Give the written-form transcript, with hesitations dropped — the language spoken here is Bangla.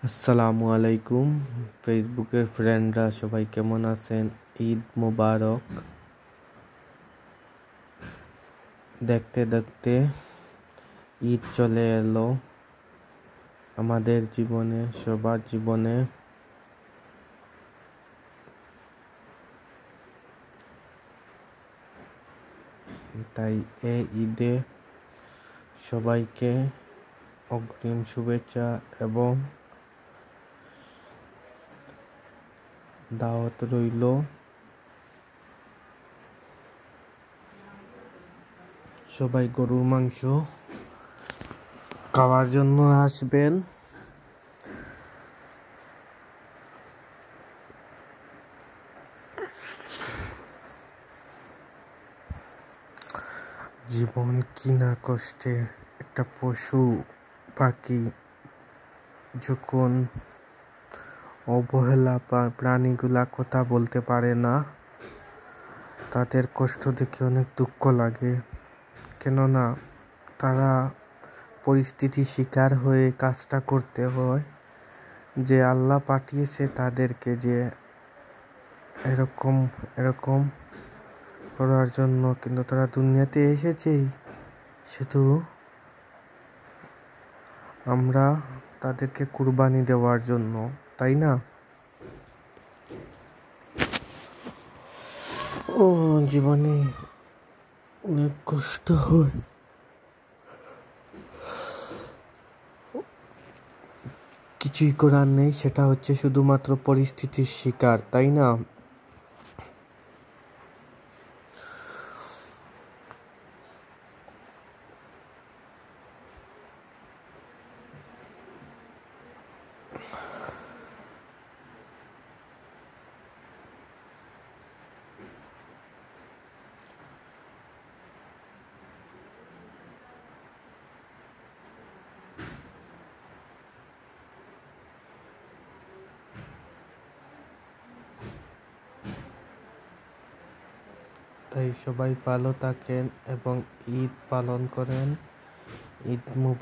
আসসালামু আলাইকুম ফেসবুকের ফ্রেন্ডরা সবাই কেমন আছেন? ঈদ মোবারক। দেখতে দেখতে ঈদ চলে এলো আমাদের জীবনে, সবার জীবনে। তাই এই ঈদে সবাইকে অগ্রিম শুভেচ্ছা এবং দাওয়াত রইল। সবাই গরুর মাংস খাওয়ার জন্য আসবেন। জীবন কিনা কষ্টে, একটা পশু পাখি যখন অবহেলা প্রাণীগুলা কথা বলতে পারে না, তাদের কষ্ট দেখে অনেক দুঃখ লাগে। কেননা তারা পরিস্থিতির শিকার হয়ে কাজটা করতে হয়, যে আল্লাহ পাঠিয়েছে তাদেরকে যে এরকম এরকম করার জন্য, কিন্তু তারা দুনিয়াতে এসেছেই শুধু আমরা তাদেরকে কুরবানি দেওয়ার জন্য, তাই না? জীবনে অনেক কষ্ট হয়, কিছুই করার নেই, সেটা হচ্ছে শুধুমাত্র পরিস্থিতির শিকার, তাই না? তাই সবাই ভালো থাকেন এবং ঈদ পালন করেন। ঈদ মুবারক।